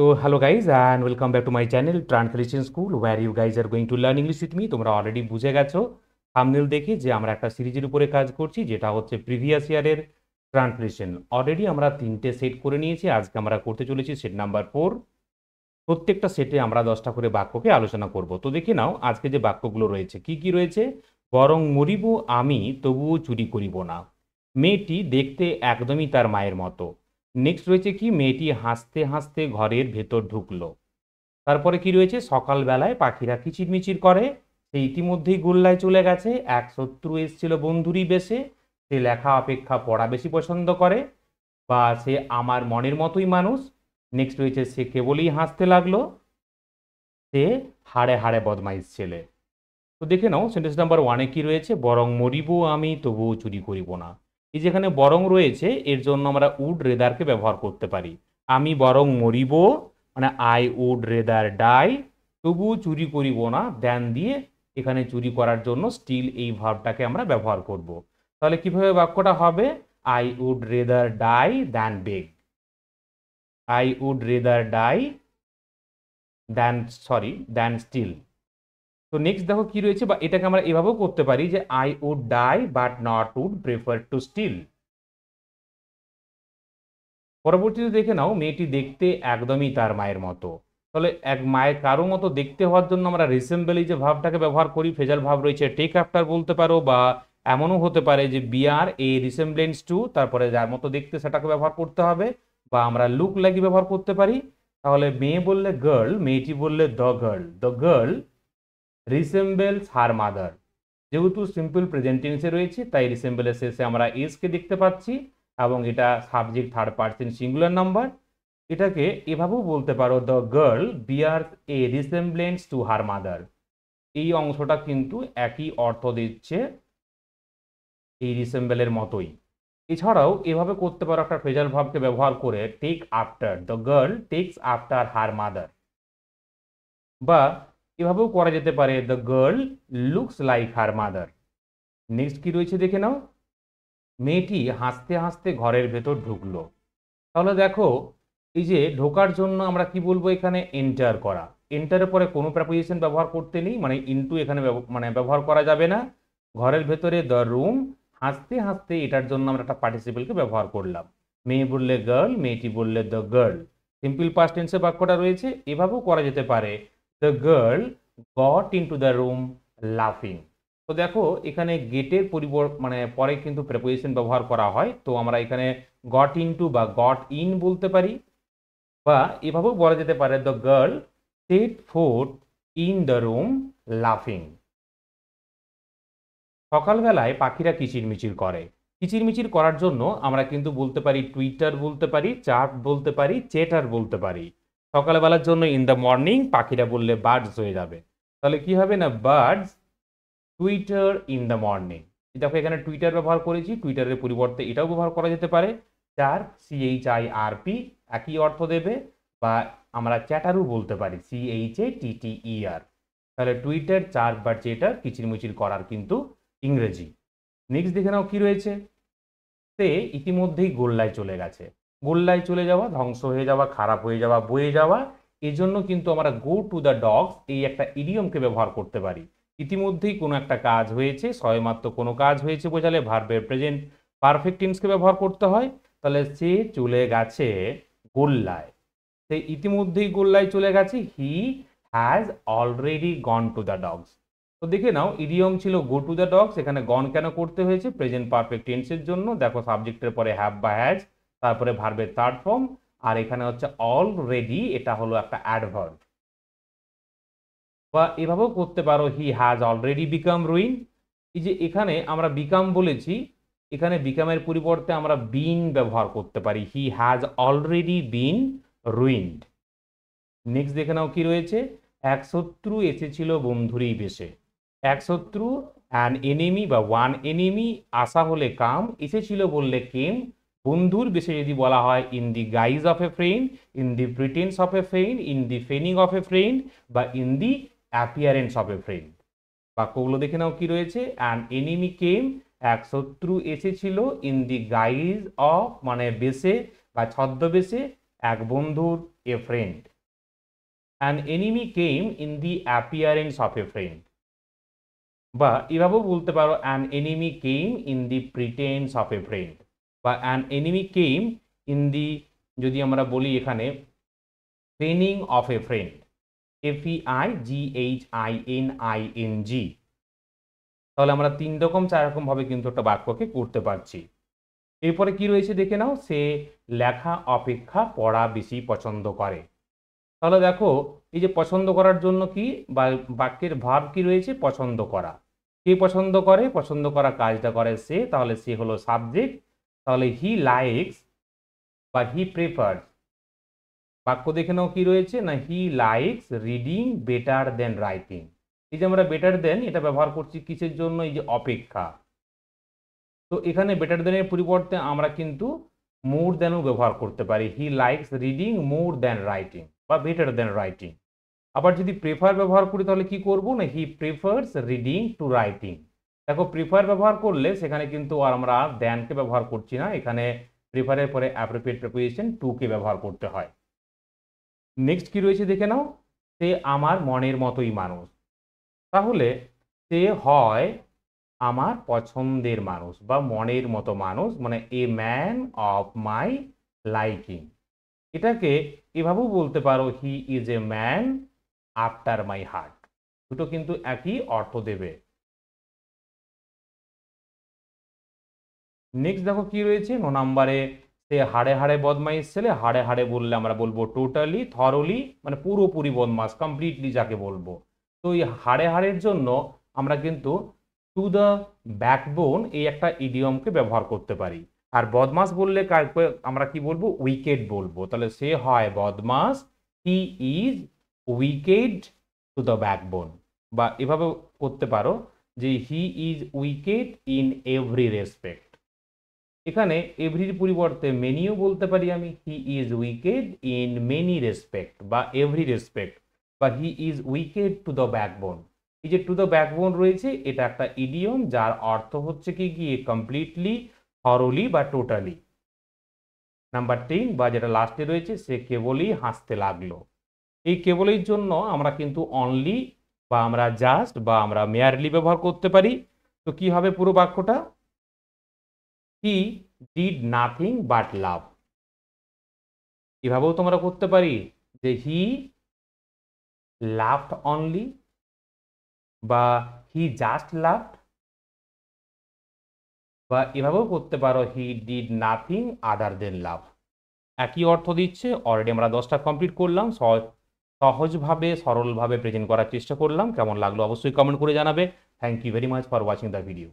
So hello guys and welcome back to my channel Translation School where you guys are going to learn English with me. তোমরা already বুঝে গেছো thumbnail দেখে যে আমরা একটা সিরিজের উপরে কাজ করছি যেটা হচ্ছে প্রিভিয়াস ইয়ারের ট্রান্সলেশন। অলরেডি আমরা তিনটে সেট করে নিয়েছি, আজকে আমরা করতে চলেছি সেট নাম্বার 4। প্রত্যেকটা সেটে আমরা 10টা করে বাক্যকে আলোচনা করব। তো দেখে নাও আজকে যে বাক্যগুলো রয়েছে কি কি রয়েছে। বরং মরিব আমি তবুও চুরি করিব না। মেয়েটি দেখতে একদমই তার মায়ের মতো। নেক্সট রয়েছে কি, মেয়েটি হাসতে হাসতে ঘরের ভেতর ঢুকলো। তারপরে কি রয়েছে, সকালবেলায় পাখিরা কিচিরমিচির করে। সে ইতিমধ্যেই গোল্লায় চলে গেছে। এক শত্রু এসেছিল বন্ধুরই বেশে। সে লেখা অপেক্ষা পড়া বেশি পছন্দ করে, বা সে আমার মনের মতোই মানুষ। নেক্সট রয়েছে সে কেবলই হাসতে লাগলো। সে হাড়ে হাড়ে বদমাইশ ছেলে। তো দেখে নাও সেন্টেন্স নাম্বার 1-এ কি রয়েছে, বরং মরিব আমি তবুও চুরি করিব না। এই যেখানে বরং রয়েছে এর জন্য আমরা উড রেদারকে ব্যবহার করতে পারি। আমি বরং মরিব মানে আই উড রেদার ডাই, তবুও চুরি করিব না দেন দিয়ে এখানে চুরি করার জন্য স্টিল এই ভার্বটাকে আমরা ব্যবহার করব। তাহলে কিভাবে বাক্যটা হবে, I would rather die than beg. I would rather die than steal. তো নেক্সট দেখো কি রয়েছে, বা এটাকে আমরা এভাবেও করতে পারি যে I would die but not would prefer to steal. পরবর্তীতে দেখে নাও মেয়েটি দেখতে একদমই তার মায়ের মতো। তাহলে এক মায়ের কারো মতো দেখতে হওয়ার জন্য আমরা রিসেম্বল এই যে ভাবটাকে ব্যবহার করি। ফেজাল ভাব রয়েছে টেক আফটার বলতে পারো, বা এমনও হতে পারে যে বিআর এ রিসেম্বলেন্স টু, তারপরে যার মতো দেখতে সেটাকে ব্যবহার করতে হবে, বা আমরা লুক লাগি ব্যবহার করতে পারি। তাহলে মেয়ে বললে গার্ল, মেয়েটি বললে the girl resembles her mother. যেহেতু সিম্পল প্রেজেন্ট টেন্সে রয়েছে তাই রিসেম্বলের শেষে আমরা এসকে দেখতে পাচ্ছি, এবং এটা subject third person singular number. এটাকে এভাবেও বলতে পারো, the girl bears a resemblance to her mother. এই অংশটা কিন্তু একই অর্থ দিচ্ছে এই রিসেম্বলের মতোই। এছাড়াও এভাবে করতে পারো একটা ফ্রেজাল ভার্বকে ব্যবহার করে, take after, the girl takes after her mother. বা এভাবেও করা যেতে পারে, the girl looks like her mother. Next কি রয়েছে দেখে নাও, মেয়েটি হাসতে হাসতে ঘরের ভেতর ঢুকলো। তাহলে দেখো এই যে ঢোকার জন্য আমরা কি বলবো, এখানে এন্টার করা। এন্টারের পরে কোনো প্রেপোজিশন ব্যবহার করতে নেই, মানে ইনটু এখানে ব্যবহার করা যাবে না। ঘরের ভেতরে দ্য রুম, হাসতে হাসতে এটার জন্য আমরা একটা পার্টিসিপেলকে ব্যবহার করলাম। মেয়ে বললে গার্ল, মেয়েটি বললে দ্য গার্ল। সিম্পল পাস্ট টেন্সে বাক্যটা রয়েছে। এভাবেও করা যেতে পারে, the girl got into the room লাফিং। তো দেখো এখানে গেটের পরে কিন্তু প্রেপোজিশন ব্যবহার করা হয়। তো আমরা এখানে গট ইনটু বা গট ইন বলতে পারি, বা এভাবেও বলা যেতে পারে, the girl set foot in the room লাফিং। সকালবেলায় পাখিরা কিচিরমিচির করে। কিচিরমিচির করার জন্য আমরা কিন্তু বলতে পারি টুইটার বলতে পারি, চার্ট বলতে পারি, চেটার বলতে পারি। সকালবেলার জন্য ইন দ্য মর্নিং, পাখিরা বললে বার্ডস হয়ে যাবে। তাহলে কি হবে না, birds Twitter in the morning. দেখো এখানে টুইটার ব্যবহার করেছি, টুইটারের পরিবর্তে এটাও ব্যবহার করা যেতে পারে, চার CHIRP, একই অর্থ দেবে। বা আমরা চ্যাটারও বলতে পারি, CHATTER। তাহলে টুইটার, চার বা চেটার কিচিরমিচির করার কিন্তু ইংরেজি। নেক্সট দেখে নাও কি রয়েছে, সে ইতিমধ্যেই গোল্লায় চলে গেছে। গোল্লায় চলে যাওয়া, ধ্বংস হয়ে যাওয়া, খারাপ হয়ে যাওয়া, বয়ে যাওয়া। এজন্য কিন্তু আমরা গো টু দ্য ডগস এই একটা ইডিয়মকে ব্যবহার করতে পারি। ইতিমধ্যেই কোনো একটা কাজ হয়েছে, সবেমাত্র কোনো কাজ হয়েছে বোঝালে ভার্বের প্রেজেন্ট পারফেক্ট টেন্সকে ব্যবহার করতে হয়। তাহলে সে চলে গেছে গোল্লায়, সে ইতিমধ্যেই গোল্লায় চলে গেছে। He has already gone to the dogs. তো দেখে নাও ইডিয়ম ছিল গো টু দ্য ডগস, এখানে গন কেন করতে হয়েছে, প্রেজেন্ট পারফেক্ট টেন্সের জন্য। দেখো সাবজেক্টের পরে হ্যাভ বা হ্যাজ, তারপরে ভার্বের থার্ড ফর্ম, আর এখানে হচ্ছে অলরেডি, এটা হলো একটা অ্যাডভার্ব। বা এভাবেও করতে পারো, he has already become ruin. এই যে এখানে আমরা বিকাম বলেছি, এখানে বিকামের পরিবর্তে আমরা বিন ব্যবহার করতে পারি, he has already been ruined. Next দেখে নাও কি রয়েছে, এক শত্রু এসেছিল বন্ধুরই বেশে। এক শত্রু অ্যান এনিমি বা ওয়ান এনিমি, আসা হলে কাম, এসেছিল বললে কেম। বন্ধুর বেশে যদি বলা হয় in the guise of a friend, in the pretence of a friend, in the feigning of a friend, বা in the appearance of a friend. বাক্যগুলো দেখে নাও কি রয়েছে, অ্যান এনিমি কেম, এক শত্রু এসেছিল, ইন দি গাইজ অফ মানে বেশে বা ছদ্মবেশে এক বন্ধুর, a friend. An enemy came in the appearance of a friend. বা এভাবেও বলতে পারো an enemy came in the pretense of a friend, বা an enemy came in the, যদি আমরা বলি এখানে training of a friend, FEIGHINING, তাহলে আমরা 3 রকম 4 রকম ভাবে কিন্তু একটা বাক্যকে করতে পারছি। এরপরে কি রয়েছে দেখে নাও, সে লেখা অপেক্ষা পড়া বেশি পছন্দ করে। তাহলে দেখো এই যে পছন্দ করার জন্য কি বা বাক্যের ভাব কি রয়েছে, পছন্দ করা। কে পছন্দ করে, পছন্দ করা কাজটা করে সে, তাহলে সে হলো সাবজেক্ট। তাহলে হি লাইকস বা হি প্রেফার্স, বাক্য দেখে নাও কি রয়েছে না, হি likes reading better than writing. এই যে আমরা বেটার দেন এটা ব্যবহার করছি কিসের জন্য, এই যে অপেক্ষা। তো এখানে বেটার দেনের পরিবর্তে আমরা কিন্তু মোর দেনও ব্যবহার করতে পারি, he likes reading more than writing বা বেটার দেন রাইটিং। আবার যদি প্রেফার ব্যবহার করি তাহলে কি করব না, he prefers reading to writing. দেখো প্রেফার ব্যবহার করলে সেখানে কিন্তু আর আমরা দেনকে ব্যবহার করছি না, এখানে প্রেফারের পরে অ্যাপ্রোপ্রিয়েট প্রিপোজিশন টু কে ব্যবহার করতে হয়। নেক্সট কি রয়েছে দেখে নাও, সে আমার মনের মতোই মানুষ। তাহলে সে হয় আমার পছন্দের মানুষ বা মনের মতো মানুষ, মানে a man of my liking. এটাকে এভাবেও বলতে পারো, he is a man after my heart. দুটো কিন্তু একই অর্থ দেবে। নেক্সট দেখো কি রয়েছে 9 নম্বরে, সে হাড়ে হাড়ে বদমাইশ ছেলে। হাড়ে হাড়ে বললে আমরা বলবো টোটালি, থরলি, মানে পুরোপুরি বদমাস, কমপ্লিটলি যাকে বলবো। তো এই হাড়ে হাড়ের জন্য আমরা কিন্তু টু দ্য ব্যাকবোন এই একটা ইডিয়মকে ব্যবহার করতে পারি। আর বদমাস বললে আমরা কি বলবো, উইকেড বলবো। তাহলে সে হয় বদমাস, he is wicked to the backbone. বা এভাবে করতে পারো যে he is wicked in every respect. এখানে এভরির পরিবর্তে মেনিও বলতে পারি আমি, he is wicked in many respect বা এভরি রেসপেক্ট, বা he is wicked to the backbone. এই যে টু দ্য ব্যাকবোন রয়েছে এটা একটা ইডিয়ম যার অর্থ হচ্ছে কি গিয়ে কমপ্লিটলি, থরলি বা টোটালি। নাম্বার 3 বা যেটা লাস্টে রয়েছে, সে কেবলই হাসতে লাগলো। এই কেবলের জন্য আমরা কিন্তু অনলি বা আমরা জাস্ট বা আমরা মেয়ারলি ব্যবহার করতে পারি। তো কি হবে পুরো বাক্যটা, হি ডিড নাথিং বাট লাভ। এভাবেও তোমরা করতে পারি যে হি লাভড অনলি বা হি জাস্ট লাভড, বা এভাবেও করতে পারো হি ডিড নাথিং আদার দেন লাভ। একই অর্থ দিচ্ছে। অলরেডি আমরা 10টা কমপ্লিট করলাম, সহজভাবে সরলভাবে প্রেজেন্ট করার চেষ্টা করলাম। কেমন লাগলো অবশ্যই কমেন্ট করে জানাবে। Thank you very much for watching the video.